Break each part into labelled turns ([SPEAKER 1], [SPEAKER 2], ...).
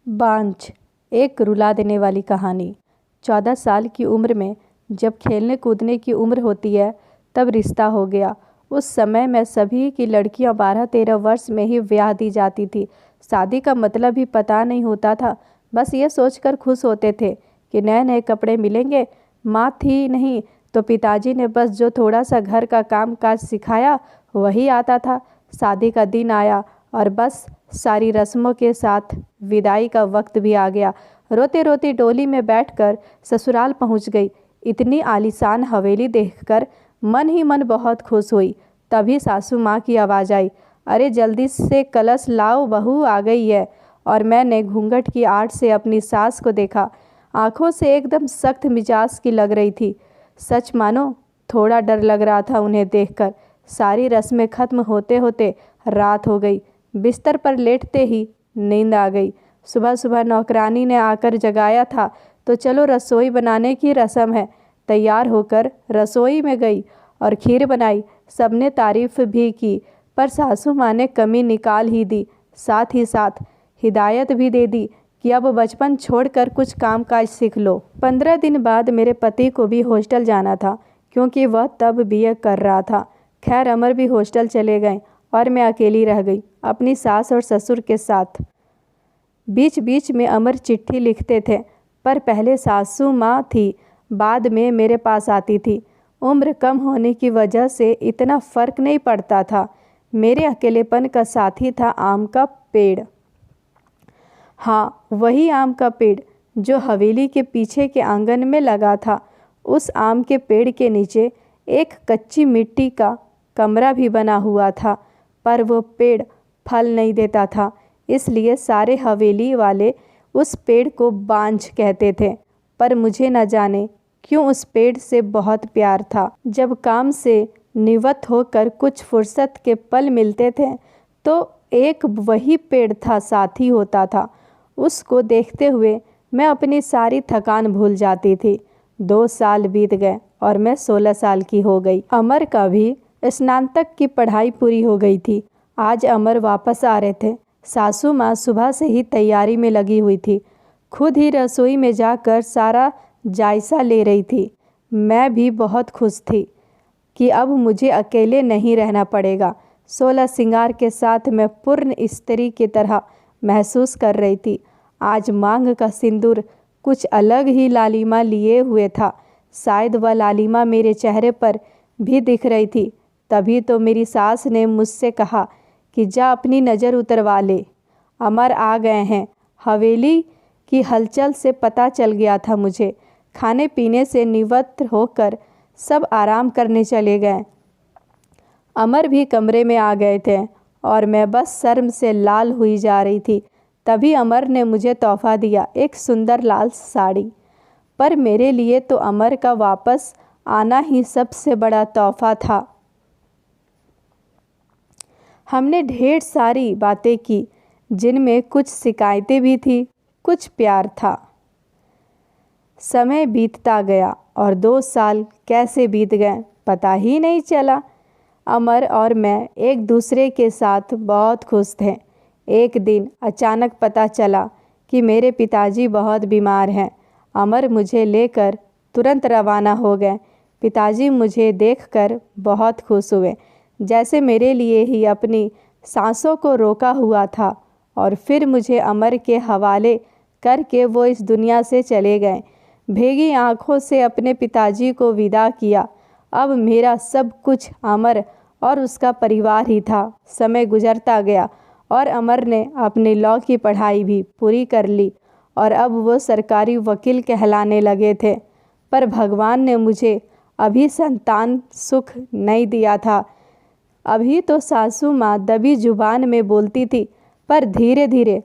[SPEAKER 1] बांझ, एक रुला देने वाली कहानी। 14 साल की उम्र में जब खेलने कूदने की उम्र होती है तब रिश्ता हो गया। उस समय में सभी की लड़कियां 12-13 वर्ष में ही ब्याह दी जाती थी। शादी का मतलब ही पता नहीं होता था। बस ये सोचकर खुश होते थे कि नए नए कपड़े मिलेंगे। माँ थी नहीं तो पिताजी ने बस जो थोड़ा सा घर का काम काज सिखाया वही आता था। शादी का दिन आया और बस सारी रस्मों के साथ विदाई का वक्त भी आ गया। रोते रोते डोली में बैठकर ससुराल पहुंच गई। इतनी आलीशान हवेली देखकर मन ही मन बहुत खुश हुई। तभी सासू माँ की आवाज़ आई, अरे जल्दी से कलश लाओ, बहू आ गई है। और मैंने घूंघट की आड़ से अपनी सास को देखा। आंखों से एकदम सख्त मिजाज की लग रही थी। सच मानो थोड़ा डर लग रहा था उन्हें देखकर। सारी रस्में खत्म होते होते रात हो गई। बिस्तर पर लेटते ही नींद आ गई। सुबह सुबह नौकरानी ने आकर जगाया था तो चलो रसोई बनाने की रस्म है। तैयार होकर रसोई में गई और खीर बनाई। सबने तारीफ भी की पर सासू माँ ने कमी निकाल ही दी। साथ ही साथ हिदायत भी दे दी कि अब बचपन छोड़कर कुछ काम काज सीख लो। 15 दिन बाद मेरे पति को भी हॉस्टल जाना था क्योंकि वह तब बीए कर रहा था। खैर अमर भी हॉस्टल चले गए और मैं अकेली रह गई अपनी सास और ससुर के साथ। बीच बीच में अमर चिट्ठी लिखते थे पर पहले सासू माँ थी, बाद में मेरे पास आती थी। उम्र कम होने की वजह से इतना फर्क नहीं पड़ता था। मेरे अकेलेपन का साथी था आम का पेड़। हाँ, वही आम का पेड़ जो हवेली के पीछे के आंगन में लगा था। उस आम के पेड़ के नीचे एक कच्ची मिट्टी का कमरा भी बना हुआ था, पर वो पेड़ फल नहीं देता था, इसलिए सारे हवेली वाले उस पेड़ को बांझ कहते थे। पर मुझे न जाने क्यों उस पेड़ से बहुत प्यार था। जब काम से निवृत्त होकर कुछ फुर्सत के पल मिलते थे तो एक वही पेड़ था साथी होता था। उसको देखते हुए मैं अपनी सारी थकान भूल जाती थी। 2 साल बीत गए और मैं 16 साल की हो गई। अमर का भी स्नातक की पढ़ाई पूरी हो गई थी। आज अमर वापस आ रहे थे। सासू माँ सुबह से ही तैयारी में लगी हुई थी। खुद ही रसोई में जाकर सारा जायजा ले रही थी। मैं भी बहुत खुश थी कि अब मुझे अकेले नहीं रहना पड़ेगा। 16 सिंगार के साथ मैं पूर्ण स्त्री की तरह महसूस कर रही थी। आज मांग का सिंदूर कुछ अलग ही लालिमा लिए हुए था। शायद वह लालिमा मेरे चेहरे पर भी दिख रही थी। तभी तो मेरी सास ने मुझसे कहा कि जा अपनी नज़र उतरवा ले, अमर आ गए हैं। हवेली की हलचल से पता चल गया था मुझे। खाने पीने से निवृत्त होकर सब आराम करने चले गए। अमर भी कमरे में आ गए थे और मैं बस शर्म से लाल हुई जा रही थी। तभी अमर ने मुझे तोहफा दिया, एक सुंदर लाल साड़ी। पर मेरे लिए तो अमर का वापस आना ही सबसे बड़ा तोहफा था। हमने ढेर सारी बातें की जिनमें कुछ शिकायतें भी थी, कुछ प्यार था। समय बीतता गया और 2 साल कैसे बीत गए पता ही नहीं चला। अमर और मैं एक दूसरे के साथ बहुत खुश थे। एक दिन अचानक पता चला कि मेरे पिताजी बहुत बीमार हैं। अमर मुझे लेकर तुरंत रवाना हो गए। पिताजी मुझे देखकर बहुत खुश हुए, जैसे मेरे लिए ही अपनी सांसों को रोका हुआ था। और फिर मुझे अमर के हवाले करके वो इस दुनिया से चले गए। भीगी आंखों से अपने पिताजी को विदा किया। अब मेरा सब कुछ अमर और उसका परिवार ही था। समय गुजरता गया और अमर ने अपनी लॉ की पढ़ाई भी पूरी कर ली और अब वो सरकारी वकील कहलाने लगे थे। पर भगवान ने मुझे अभी संतान सुख नहीं दिया था। अभी तो सासू माँ दबी जुबान में बोलती थी, पर धीरे धीरे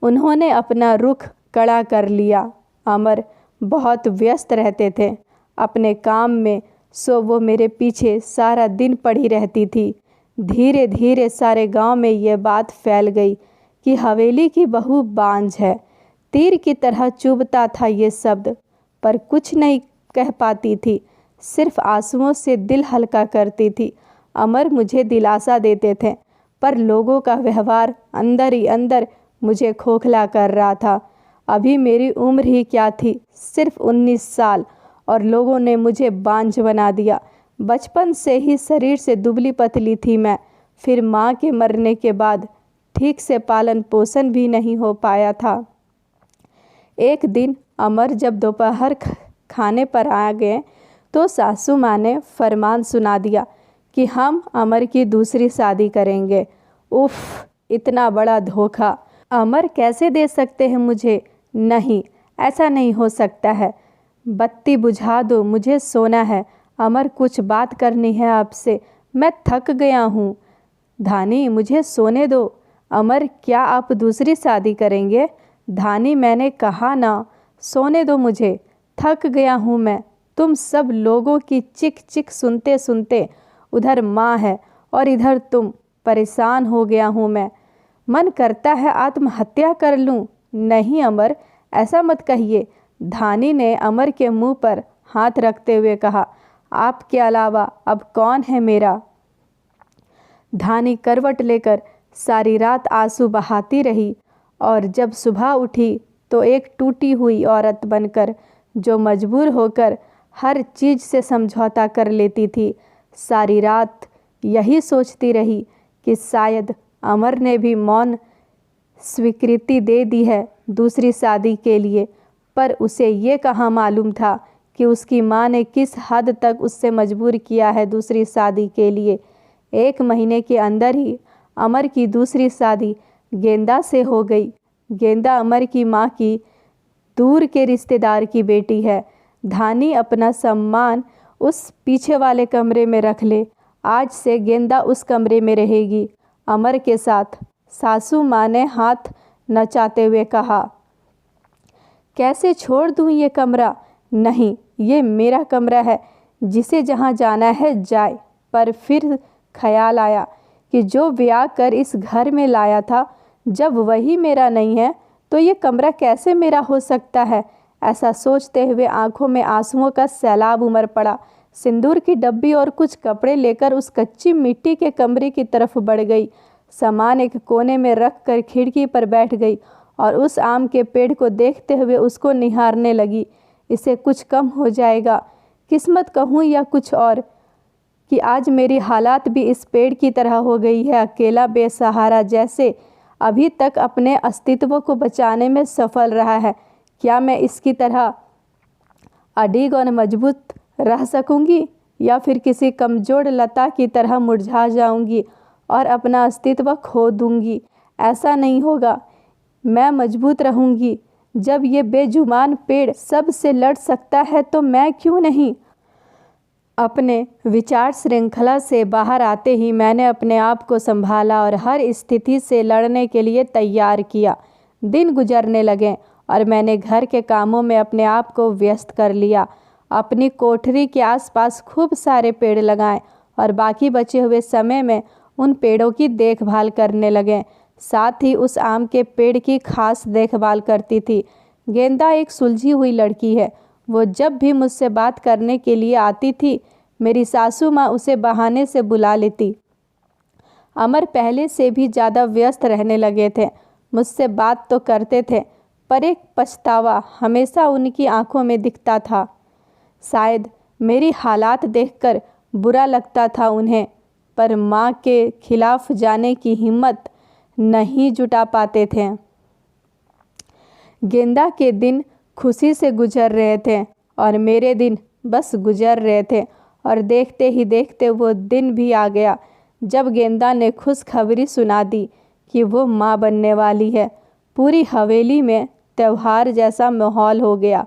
[SPEAKER 1] उन्होंने अपना रुख कड़ा कर लिया। अमर बहुत व्यस्त रहते थे अपने काम में, सो वो मेरे पीछे सारा दिन पड़ी रहती थी। धीरे धीरे सारे गांव में ये बात फैल गई कि हवेली की बहू बांझ है। तीर की तरह चुभता था ये शब्द, पर कुछ नहीं कह पाती थी, सिर्फ आंसुओं से दिल हल्का करती थी। अमर मुझे दिलासा देते थे, पर लोगों का व्यवहार अंदर ही अंदर मुझे खोखला कर रहा था। अभी मेरी उम्र ही क्या थी, सिर्फ 19 साल, और लोगों ने मुझे बांझ बना दिया। बचपन से ही शरीर से दुबली पतली थी मैं। फिर माँ के मरने के बाद ठीक से पालन पोषण भी नहीं हो पाया था। एक दिन अमर जब दोपहर खाने पर आ गए तो सासू माँ ने फरमान सुना दिया कि हम अमर की दूसरी शादी करेंगे। उफ, इतना बड़ा धोखा अमर कैसे दे सकते हैं मुझे? नहीं, ऐसा नहीं हो सकता है। बत्ती बुझा दो, मुझे सोना है। अमर, कुछ बात करनी है आपसे, मैं थक गया हूँ। धानी, मुझे सोने दो। अमर, क्या आप दूसरी शादी करेंगे? धानी, मैंने कहा ना, सोने दो मुझे, थक गया हूँ मैं। तुम सब लोगों की चिक चिक सुनते सुनते, उधर माँ है और इधर तुम, परेशान हो गया हूँ मैं। मन करता है आत्महत्या कर लूँ। नहीं अमर, ऐसा मत कहिए। धानी ने अमर के मुंह पर हाथ रखते हुए कहा, आपके अलावा अब कौन है मेरा? धानी करवट लेकर सारी रात आंसू बहाती रही और जब सुबह उठी तो एक टूटी हुई औरत बनकर, जो मजबूर होकर हर चीज़ से समझौता कर लेती थी। सारी रात यही सोचती रही कि शायद अमर ने भी मौन स्वीकृति दे दी है दूसरी शादी के लिए, पर उसे ये कहाँ मालूम था कि उसकी माँ ने किस हद तक उससे मजबूर किया है दूसरी शादी के लिए। 1 महीने के अंदर ही अमर की दूसरी शादी गेंदा से हो गई। गेंदा अमर की माँ की दूर के रिश्तेदार की बेटी है। धानी अपना सामान उस पीछे वाले कमरे में रख ले। आज से गेंदा उस कमरे में रहेगी अमर के साथ। सासू माँ ने हाथ नचाते हुए कहा, कैसे छोड़ दूँ ये कमरा? नहीं, ये मेरा कमरा है, जिसे जहाँ जाना है जाए। पर फिर ख्याल आया कि जो ब्याह कर इस घर में लाया था, जब वही मेरा नहीं है तो ये कमरा कैसे मेरा हो सकता है? ऐसा सोचते हुए आंखों में आंसुओं का सैलाब उमड़ पड़ा। सिंदूर की डब्बी और कुछ कपड़े लेकर उस कच्ची मिट्टी के कमरे की तरफ बढ़ गई। सामान एक कोने में रख कर खिड़की पर बैठ गई और उस आम के पेड़ को देखते हुए उसको निहारने लगी। इसे कुछ कम हो जाएगा, किस्मत कहूँ या कुछ और, कि आज मेरी हालात भी इस पेड़ की तरह हो गई है, अकेला बेसहारा, जैसे अभी तक अपने अस्तित्व को बचाने में सफल रहा है। क्या मैं इसकी तरह अडिग और मजबूत रह सकूंगी, या फिर किसी कमजोर लता की तरह मुरझा जाऊंगी और अपना अस्तित्व खो दूंगी? ऐसा नहीं होगा, मैं मजबूत रहूंगी। जब ये बेजुबान पेड़ सबसे लड़ सकता है तो मैं क्यों नहीं? अपने विचार श्रृंखला से बाहर आते ही मैंने अपने आप को संभाला और हर स्थिति से लड़ने के लिए तैयार किया। दिन गुजरने लगे और मैंने घर के कामों में अपने आप को व्यस्त कर लिया। अपनी कोठरी के आसपास खूब सारे पेड़ लगाए और बाकी बचे हुए समय में उन पेड़ों की देखभाल करने लगे। साथ ही उस आम के पेड़ की खास देखभाल करती थी। गेंदा एक सुलझी हुई लड़की है। वो जब भी मुझसे बात करने के लिए आती थी, मेरी सासू माँ उसे बहाने से बुला लेती। अमर पहले से भी ज़्यादा व्यस्त रहने लगे थे। मुझसे बात तो करते थे, पर एक पछतावा हमेशा उनकी आंखों में दिखता था। शायद मेरी हालात देखकर बुरा लगता था उन्हें, पर माँ के खिलाफ जाने की हिम्मत नहीं जुटा पाते थे। गेंदा के दिन खुशी से गुजर रहे थे और मेरे दिन बस गुजर रहे थे, और देखते ही देखते वो दिन भी आ गया जब गेंदा ने खुशखबरी सुना दी कि वो माँ बनने वाली है। पूरी हवेली में त्यौहार जैसा माहौल हो गया।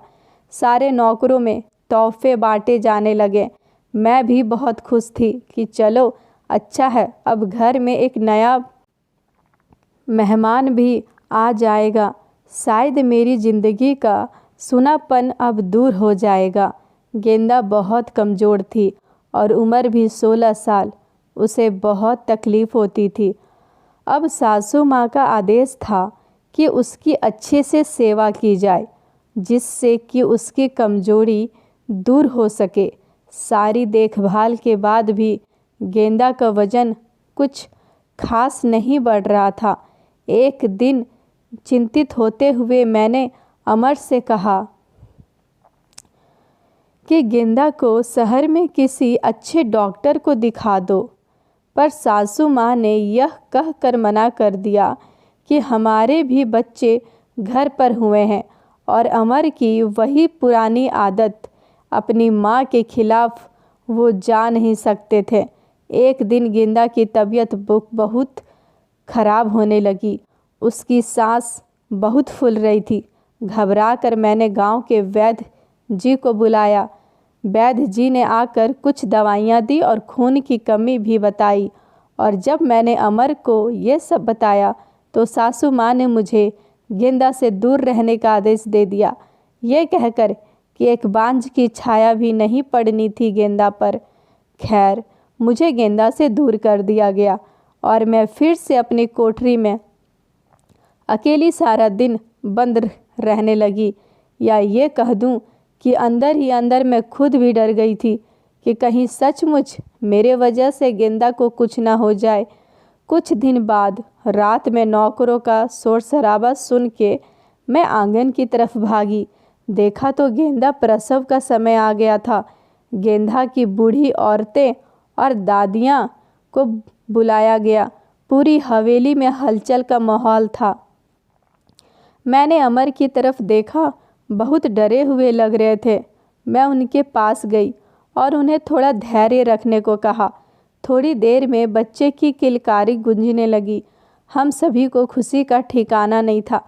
[SPEAKER 1] सारे नौकरों में तोहफे बांटे जाने लगे। मैं भी बहुत खुश थी कि चलो अच्छा है, अब घर में एक नया मेहमान भी आ जाएगा। शायद मेरी ज़िंदगी का सूनापन अब दूर हो जाएगा। गेंदा बहुत कमज़ोर थी और उम्र भी 16 साल। उसे बहुत तकलीफ़ होती थी। अब सासू माँ का आदेश था कि उसकी अच्छे से सेवा की जाए, जिससे कि उसकी कमज़ोरी दूर हो सके। सारी देखभाल के बाद भी गेंदा का वज़न कुछ खास नहीं बढ़ रहा था। एक दिन चिंतित होते हुए मैंने अमर से कहा कि गेंदा को शहर में किसी अच्छे डॉक्टर को दिखा दो, पर सासू माँ ने यह कहकर मना कर दिया कि हमारे भी बच्चे घर पर हुए हैं और अमर की वही पुरानी आदत, अपनी माँ के खिलाफ वो जा नहीं सकते थे। एक दिन गेंदा की तबीयत बहुत खराब होने लगी। उसकी सांस बहुत फूल रही थी। घबरा कर मैंने गांव के वैद्य जी को बुलाया। वैद्य जी ने आकर कुछ दवाइयाँ दी और खून की कमी भी बताई। और जब मैंने अमर को ये सब बताया तो सासू माँ ने मुझे गेंदा से दूर रहने का आदेश दे दिया, ये कहकर कि एक बांझ की छाया भी नहीं पड़नी थी गेंदा पर। खैर, मुझे गेंदा से दूर कर दिया गया और मैं फिर से अपनी कोठरी में अकेली सारा दिन बंद रहने लगी। या ये कह दूं कि अंदर ही अंदर मैं खुद भी डर गई थी कि कहीं सचमुच मेरे वजह से गेंदा को कुछ ना हो जाए। कुछ दिन बाद रात में नौकरों का शोर शराबा सुन के मैं आंगन की तरफ भागी। देखा तो गेंदा प्रसव का समय आ गया था। गेंदा की बूढ़ी औरतें और दादियाँ को बुलाया गया। पूरी हवेली में हलचल का माहौल था। मैंने अमर की तरफ देखा, बहुत डरे हुए लग रहे थे। मैं उनके पास गई और उन्हें थोड़ा धैर्य रखने को कहा। थोड़ी देर में बच्चे की किलकारी गूंजने लगी। हम सभी को खुशी का ठिकाना नहीं था।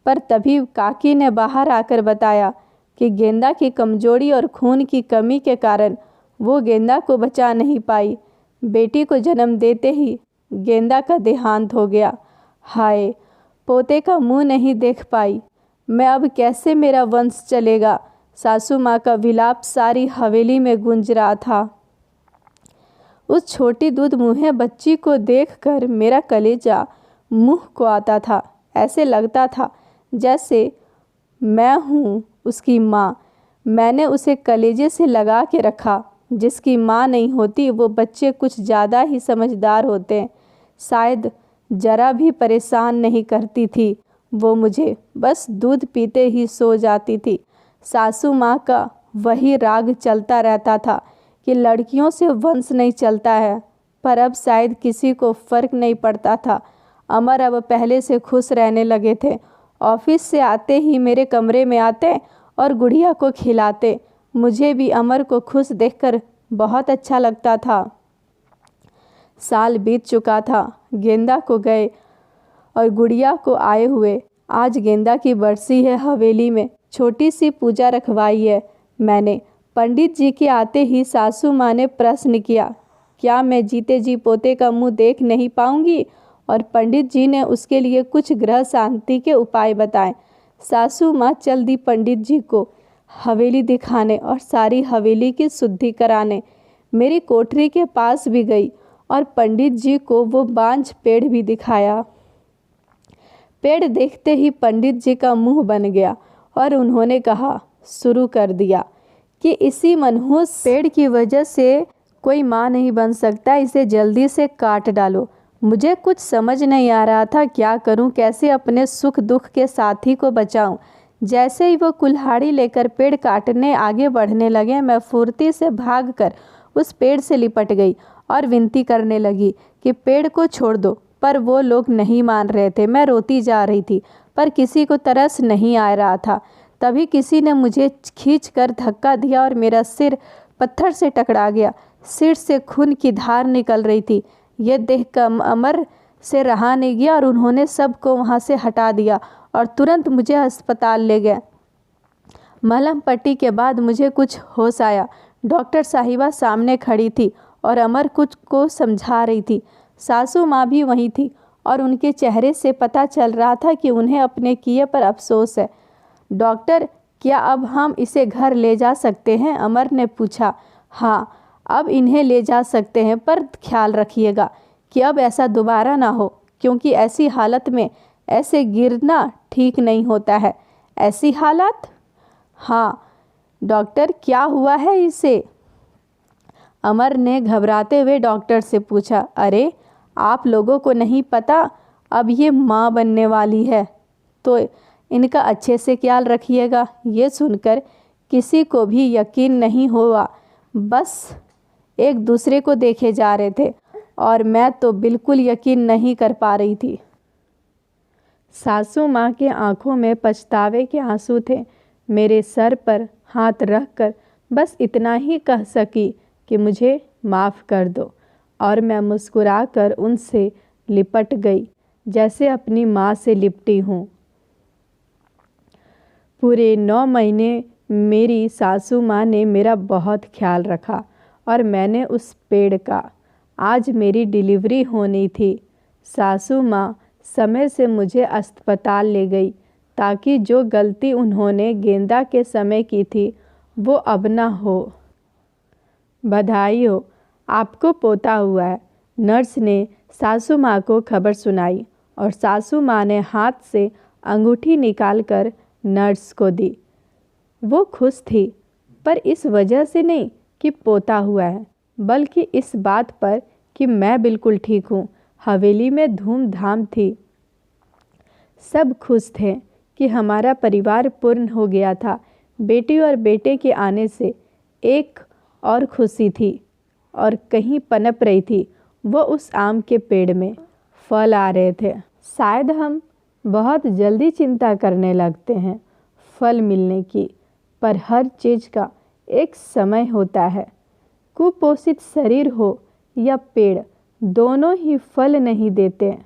[SPEAKER 1] पर तभी काकी ने बाहर आकर बताया कि गेंदा की कमजोरी और खून की कमी के कारण वो गेंदा को बचा नहीं पाई। बेटी को जन्म देते ही गेंदा का देहांत हो गया। हाय, पोते का मुंह नहीं देख पाई मैं, अब कैसे मेरा वंश चलेगा। सासू माँ का विलाप सारी हवेली में गूंज रहा था। उस छोटी दूध मुँहे बच्ची को देखकर मेरा कलेजा मुंह को आता था। ऐसे लगता था जैसे मैं हूँ उसकी माँ। मैंने उसे कलेजे से लगा के रखा। जिसकी माँ नहीं होती वो बच्चे कुछ ज़्यादा ही समझदार होते हैं। शायद ज़रा भी परेशान नहीं करती थी वो मुझे, बस दूध पीते ही सो जाती थी। सासू माँ का वही राग चलता रहता था कि लड़कियों से वंश नहीं चलता है, पर अब शायद किसी को फ़र्क नहीं पड़ता था। अमर अब पहले से खुश रहने लगे थे। ऑफिस से आते ही मेरे कमरे में आते और गुड़िया को खिलाते। मुझे भी अमर को खुश देखकर बहुत अच्छा लगता था। साल बीत चुका था, गेंदा को गए और गुड़िया को आए हुए। आज गेंदा की बरसी है। हवेली में छोटी सी पूजा रखवाई है मैंने। पंडित जी के आते ही सासू माँ ने प्रश्न किया, क्या मैं जीते जी पोते का मुंह देख नहीं पाऊंगी? और पंडित जी ने उसके लिए कुछ ग्रह शांति के उपाय बताए। सासू माँ चल दी पंडित जी को हवेली दिखाने और सारी हवेली की शुद्धि कराने। मेरी कोठरी के पास भी गई और पंडित जी को वो बांझ पेड़ भी दिखाया। पेड़ देखते ही पंडित जी का मुंह बन गया और उन्होंने कहा, शुरू कर दिया कि इसी मनहूस पेड़ की वजह से कोई माँ नहीं बन सकता, इसे जल्दी से काट डालो। मुझे कुछ समझ नहीं आ रहा था क्या करूं, कैसे अपने सुख दुख के साथी को बचाऊं। जैसे ही वो कुल्हाड़ी लेकर पेड़ काटने आगे बढ़ने लगे, मैं फुर्ती से भागकर उस पेड़ से लिपट गई और विनती करने लगी कि पेड़ को छोड़ दो। पर वो लोग नहीं मान रहे थे। मैं रोती जा रही थी पर किसी को तरस नहीं आ रहा था। तभी किसी ने मुझे खींचकर धक्का दिया और मेरा सिर पत्थर से टकरा गया। सिर से खून की धार निकल रही थी। ये देखकर अमर से रहा नहीं गया और उन्होंने सबको वहाँ से हटा दिया और तुरंत मुझे अस्पताल ले गए। मलहम पट्टी के बाद मुझे कुछ होश आया। डॉक्टर साहिबा सामने खड़ी थी और अमर कुछ को समझा रही थी। सासू माँ भी वहीं थी और उनके चेहरे से पता चल रहा था कि उन्हें अपने किए पर अफसोस है। डॉक्टर, क्या अब हम इसे घर ले जा सकते हैं? अमर ने पूछा। हाँ, अब इन्हें ले जा सकते हैं, पर ख्याल रखिएगा कि अब ऐसा दोबारा ना हो, क्योंकि ऐसी हालत में ऐसे गिरना ठीक नहीं होता है। ऐसी हालत? हाँ डॉक्टर, क्या हुआ है इसे? अमर ने घबराते हुए डॉक्टर से पूछा। अरे, आप लोगों को नहीं पता, अब ये माँ बनने वाली है। तो इनका अच्छे से ख्याल रखिएगा। ये सुनकर किसी को भी यकीन नहीं हुआ, बस एक दूसरे को देखे जा रहे थे और मैं तो बिल्कुल यकीन नहीं कर पा रही थी। सासू माँ के आंखों में पछतावे के आंसू थे। मेरे सर पर हाथ रखकर बस इतना ही कह सकी कि मुझे माफ़ कर दो, और मैं मुस्कुराकर उनसे लिपट गई जैसे अपनी माँ से लिपटी हूँ। पूरे 9 महीने मेरी सासू माँ ने मेरा बहुत ख्याल रखा और मैंने उस पेड़ का। आज मेरी डिलीवरी होनी थी। सासू माँ समय से मुझे अस्पताल ले गई ताकि जो गलती उन्होंने गेंदा के समय की थी वो अब ना हो। बधाई हो, आपको पोता हुआ है। नर्स ने सासू माँ को खबर सुनाई और सासू माँ ने हाथ से अंगूठी निकालकर नर्स को दी। वो खुश थी, पर इस वजह से नहीं कि पोता हुआ है, बल्कि इस बात पर कि मैं बिल्कुल ठीक हूँ। हवेली में धूमधाम थी। सब खुश थे कि हमारा परिवार पूर्ण हो गया था। बेटी और बेटे के आने से एक और खुशी थी और कहीं पनप रही थी, वो उस आम के पेड़ में फल आ रहे थे। शायद हम बहुत जल्दी चिंता करने लगते हैं फल मिलने की, पर हर चीज़ का एक समय होता है। कुपोषित शरीर हो या पेड़, दोनों ही फल नहीं देते।